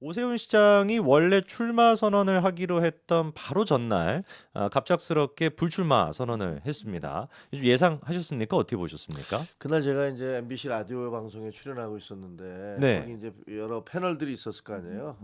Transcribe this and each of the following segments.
오세훈 시장이 원래 출마 선언을 하기로 했던 바로 전날 갑작스럽게 불출마 선언을 했습니다. 예상하셨습니까? 어떻게 보셨습니까? 그날 제가 이제 MBC 라디오 방송에 출연하고 있었는데 거기 네, 이제 여러 패널들이 있었을 거 아니에요.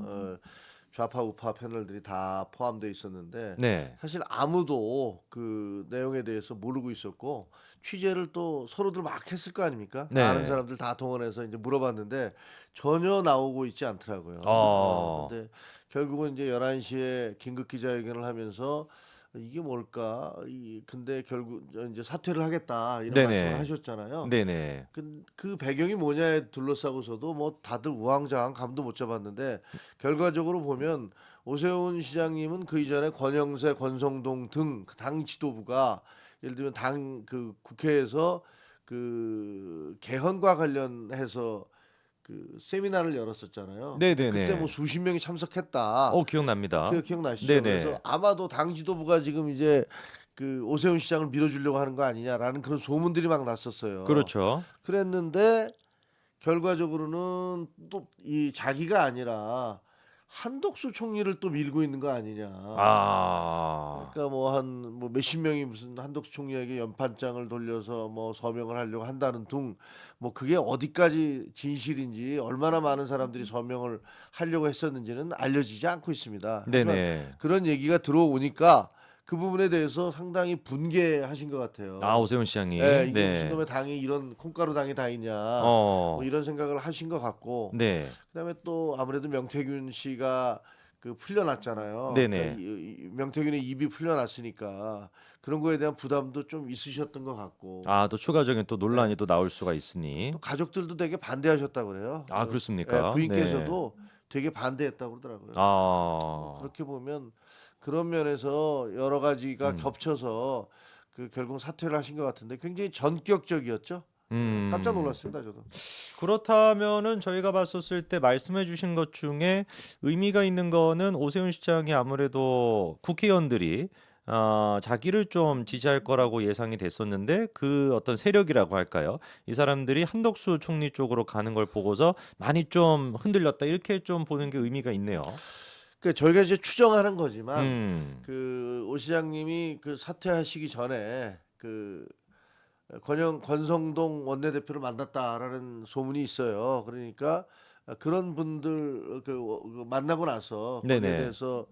좌파 우파 패널들이 다 포함되어 있었는데 네, 사실 아무도 그 내용에 대해서 모르고 있었고 취재를 또 서로들 막 했을 거 아닙니까? 다 아는 네. 사람들 다 동원해서 이제 물어봤는데 전혀 나오고 있지 않더라고요. 어, 근데 결국은 이제 11시에 긴급 기자회견을 하면서 이게 뭘까? 근데 결국 이제 사퇴를 하겠다 이런 말씀을 네네, 하셨잖아요. 네네. 그 배경이 뭐냐에 둘러싸고서도 뭐 다들 우왕좌왕 감도 못 잡았는데 결과적으로 보면 오세훈 시장님은 그 이전에 권영세, 권성동 등 당 지도부가 예를 들면 당 그 국회에서 그 개헌과 관련해서 그 세미나를 열었었잖아요. 근데 그때 뭐 네네네. 수십 명이 참석했다. 기억납니다. 그 기억나시죠? 그래서 네네. 아마도 당 지도부가 지금 이제 그 오세훈 시장을 밀어주려고 하는 거 아니냐라는 그런 소문들이 막 났었어요. 그렇죠. 그랬는데 결과적으로는 또 이 자기가 아니라 한덕수 총리를 또 밀고 있는 거 아니냐. 아, 그러니까 뭐 한 뭐 몇십 명이 무슨 한덕수 총리에게 연판장을 돌려서 뭐 서명을 하려고 한다는 둥 뭐 그게 어디까지 진실인지 얼마나 많은 사람들이 서명을 하려고 했었는지는 알려지지 않고 있습니다. 하지만 네네. 그런 얘기가 들어오니까 그 부분에 대해서 상당히 분개하신 것 같아요. 오세훈 시장이. 예, 이게 무슨 네. 놈의 당이 이런 콩가루 당이 다 있냐. 뭐 어, 이런 생각을 하신 것 같고 네. 그다음에 또 아무래도 명태균 씨가 그 풀려났잖아요. 그러니까 네네. 명태균의 입이 풀려났으니까 그런 거에 대한 부담도 좀 있으셨던 것 같고 또 추가적인 또 논란이 네. 또 나올 수가 있으니. 또 가족들도 되게 반대하셨다고 그래요. 예, 그렇습니까? 네. 부인께서도 되게 반대했다고 그러더라고요. 뭐 아. 그렇게 보면 그런 면에서 여러 가지가 음. 겹쳐서 그 결국 사퇴를 하신 것 같은데 굉장히 전격적이었죠. 깜짝 음. 놀랐습니다, 저도. 그렇다면은 저희가 봤었을 때 말씀해 주신 것 중에 의미가 있는 거는 오세훈 시장이 아무래도 국회의원들이 자기를 좀 지지할 거라고 예상이 됐었는데 그 어떤 세력이라고 할까요? 이 사람들이 한덕수 총리 쪽으로 가는 걸 보고서 많이 좀 흔들렸다. 이렇게 좀 보는 게 의미가 있네요. 그 저희가 이제 추정하는 거지만 음. 그 오 시장님이 그 사퇴하시기 전에 그 권성동 원내대표를 만났다라는 소문이 있어요. 그러니까 그런 분들 그 만나고 나서 거기에 네네. 대해서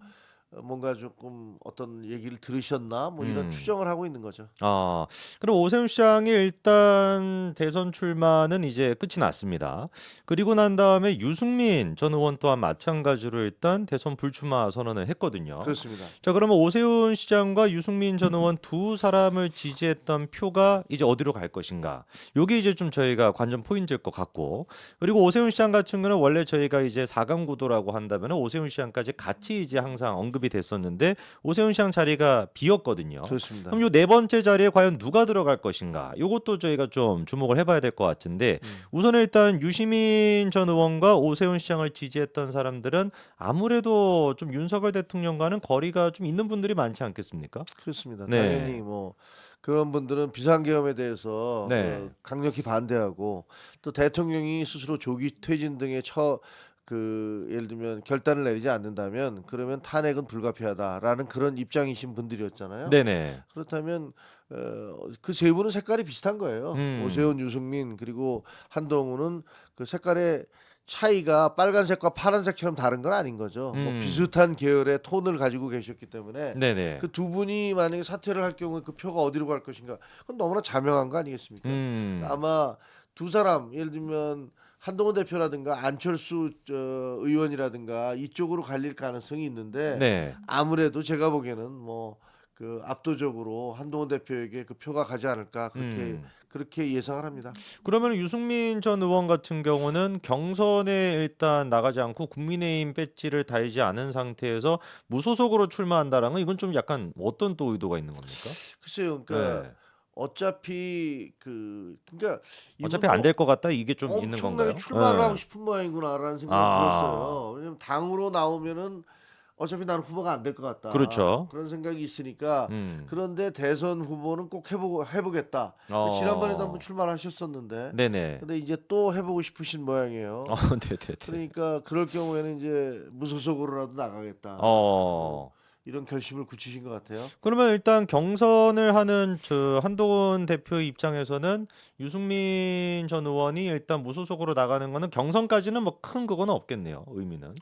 뭔가 조금 어떤 얘기를 들으셨나 뭐 이런 음. 추정을 하고 있는 거죠. 아, 그럼 오세훈 시장이 일단 대선 출마는 이제 끝이 났습니다. 그리고 난 다음에 유승민 전 의원 또한 마찬가지로 일단 대선 불출마 선언을 했거든요. 그렇습니다. 자, 그러면 오세훈 시장과 유승민 전 의원 두 사람을 지지했던 표가 이제 어디로 갈 것인가? 요게 이제 좀 저희가 관전 포인트일 것 같고. 그리고 오세훈 시장 같은 경우는 원래 저희가 이제 4강 구도라고 한다면 오세훈 시장까지 같이 이제 항상 언급이 됐었는데 오세훈 시장 자리가 비었거든요. 그럼 그렇습니다. 요 네 번째 자리에 과연 누가 들어갈 것인가? 요것도 저희가 좀 주목을 해봐야 될 것 같은데 음. 우선 일단 유시민 전 의원과 오세훈 시장을 지지했던 사람들은 아무래도 좀 윤석열 대통령과는 거리가 좀 있는 분들이 많지 않겠습니까? 그렇습니다. 당연히 네, 뭐 그런 분들은 비상계엄에 대해서 네, 강력히 반대하고 또 대통령이 스스로 조기 퇴진 등의 예를 들면 결단을 내리지 않는다면 그러면 탄핵은 불가피하다라는 그런 입장이신 분들이었잖아요. 네네, 그렇다면 그 세 분은 색깔이 비슷한 거예요. 음, 오세훈, 유승민 그리고 한동훈은 그 색깔의 차이가 빨간색과 파란색처럼 다른 건 아닌 거죠. 뭐 음, 비슷한 계열의 톤을 가지고 계셨기 때문에 네네, 그 두 분이 만약에 사퇴를 할 경우에 그 표가 어디로 갈 것인가? 그건 너무나 자명한 거 아니겠습니까? 음, 아마 두 사람 예를 들면 한동훈 대표라든가 안철수 의원이라든가 이쪽으로 갈릴 가능성이 있는데 네. 아무래도 제가 보기에는 뭐 그 압도적으로 한동훈 대표에게 그 표가 가지 않을까 음. 그렇게 예상을 합니다. 그러면 유승민 전 의원 같은 경우는 경선에 일단 나가지 않고 국민의힘 배지를 달지 않은 상태에서 무소속으로 출마한다라는 건 이건 좀 약간 어떤 또 의도가 있는 겁니까? 글쎄요, 그러니까 네. 어차피 그러니까 어차피 안 될 이분도 것 같다 이게 좀 있는 엄청나게 건가요? 출마를 하고 네. 싶은 모양이구나라는 생각이 아, 들었어요. 왜냐면 당으로 나오면은 어차피 나는 후보가 안 될 것 같다. 그렇죠. 그런 생각이 있으니까 음. 그런데 대선 후보는 꼭 해보겠다. 지난번에도 한번 출마하셨었는데 네네. 근데 이제 또 해보고 싶으신 모양이에요. 네네네. 그러니까 그럴 경우에는 이제 무소속으로라도 나가겠다. 어. 이런 결심을 굳히신 것 같아요. 그러면 일단 경선을 하는 저 한동훈 대표 입장에서는 유승민 전 의원이 일단 무소속으로 나가는 거는 경선까지는 뭐 큰 그거는 없겠네요. 의미는.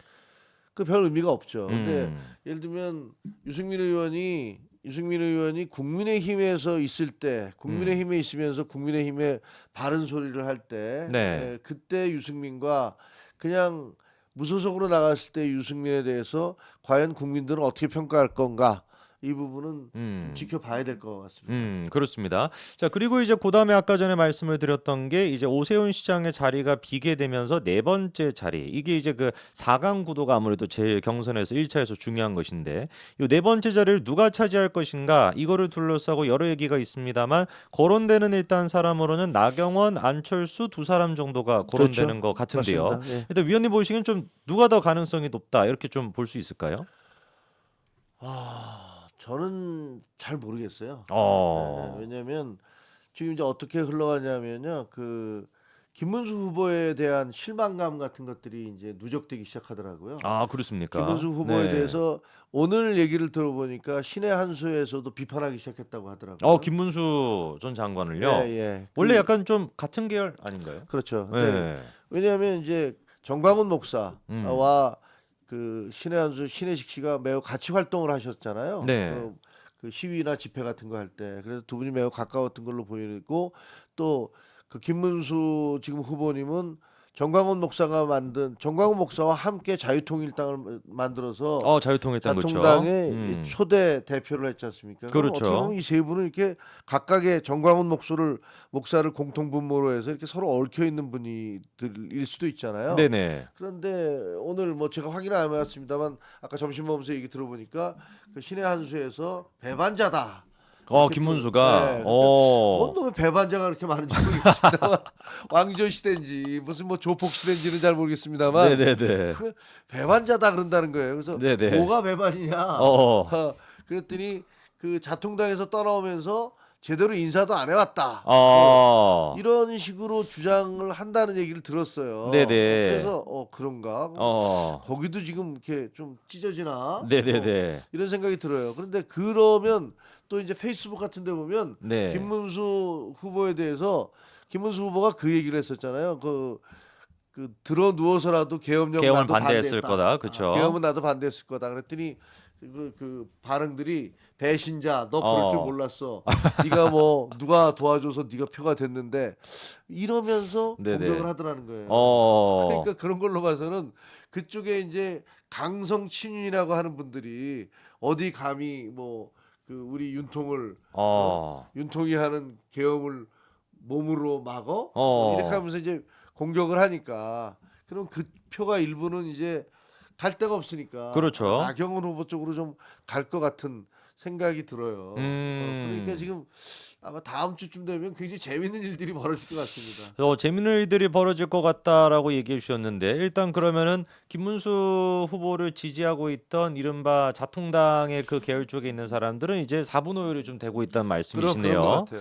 그 별 의미가 없죠. 근데 음. 예를 들면 유승민 의원이 국민의힘에서 있을 때 국민의힘에 있으면서 국민의힘에 바른 소리를 할 때 네. 그때 유승민과 그냥 무소속으로 나갔을 때 유승민에 대해서 과연 국민들은 어떻게 평가할 건가 이 부분은 좀 음. 지켜봐야 될 것 같습니다. 그렇습니다. 자, 그리고 이제 그다음에 아까 전에 말씀을 드렸던 게 이제 오세훈 시장의 자리가 비게 되면서 네 번째 자리. 이게 이제 그 4강 구도가 아무래도 제일 경선에서 1차에서 중요한 것인데 이 네 번째 자리를 누가 차지할 것인가 이거를 둘러싸고 여러 얘기가 있습니다만 거론되는 일단 사람으로는 나경원, 안철수 두 사람 정도가 거론되는 그렇죠. 것 같은데요. 맞습니다. 예. 일단 위원님 보시기엔 좀 누가 더 가능성이 높다 이렇게 좀 볼 수 있을까요? 저는 잘 모르겠어요. 어. 왜냐하면 지금 이제 어떻게 흘러가냐면요, 그 김문수 후보에 대한 실망감 같은 것들이 이제 누적되기 시작하더라고요. 아, 그렇습니까? 김문수 후보에 네. 대해서 오늘 얘기를 들어보니까 신의 한 수에서도 비판하기 시작했다고 하더라고요. 김문수 전 장관을요. 예. 원래 약간 좀 같은 계열 아닌가요? 그렇죠. 근데 네. 왜냐하면 이제 정광훈 목사와 음. 그 신의 한수 신혜식 씨가 매우 같이 활동을 하셨잖아요. 네. 그 시위나 집회 같은 거 할 때 그래서 두 분이 매우 가까웠던 걸로 보이고 또 그 김문수 지금 후보님은 정광훈 목사와 함께 자유통일당을 만들어서 자유통일당 그렇죠. 자통당의 초대 대표를 했지 않습니까? 그럼 그렇죠. 어떻게 보면 이 세 분은 이렇게 각각의 정광훈 목사를 공통분모로 해서 이렇게 서로 얽혀 있는 분들일 수도 있잖아요. 네네. 그런데 오늘 뭐 제가 확인은 안 해봤습니다만 아까 점심 먹으면서 얘기 들어보니까 그 신의 한 수에서 배반자다. 이렇게 김문수가. 네, 그러니까 뭔 놈의 배반자가 그렇게 많은지 모르겠습니다만 왕조 시대인지 무슨 뭐 조폭 시대인지는 잘 모르겠습니다만 네네네. 그 배반자다 그런다는 거예요. 그래서 네네. 뭐가 배반이냐? 그랬더니 그 자통당에서 떠나오면서 제대로 인사도 안 해왔다. 이런 식으로 주장을 한다는 얘기를 들었어요. 네네. 그래서 그런가? 어. 거기도 지금 이렇게 좀 찢어지나? 네네네. 이런 생각이 들어요. 그런데 그러면 또 이제 페이스북 같은 데 보면 네. 김문수 후보에 대해서 김문수 후보가 그 얘기를 했었잖아요. 그 들어 누워서라도 계엄령 계엄을 나도 반대했을 반대했다. 거다. 그쵸. 계엄은 나도 반대했을 거다. 그랬더니 그 반응들이 배신자 너 그럴 줄 몰랐어. 네가 뭐 누가 도와줘서 네가 표가 됐는데 이러면서 네네. 공격을 하더라는 거예요. 그러니까 그런 걸로 봐서는 그쪽에 이제 강성 친윤이라고 하는 분들이 어디 감히 뭐 그 우리 윤통이 하는 계엄을 몸으로 막어 이렇게 하면서 이제 공격을 하니까 그럼 그 표가 일부는 이제 갈 데가 없으니까 그렇죠. 나경원 후보 쪽으로 좀 갈 것 같은 생각이 들어요. 그러니까 지금 아마 다음 주쯤 되면 굉장히 재밌는 일들이 벌어질 것 같습니다. 재밌는 일들이 벌어질 것 같다라고 얘기해 주셨는데 일단 그러면은 김문수 후보를 지지하고 있던 이른바 자통당의 그 계열 쪽에 있는 사람들은 이제 4분 오열이 좀 되고 있다는 그런 말씀이시네요. 것 같아요.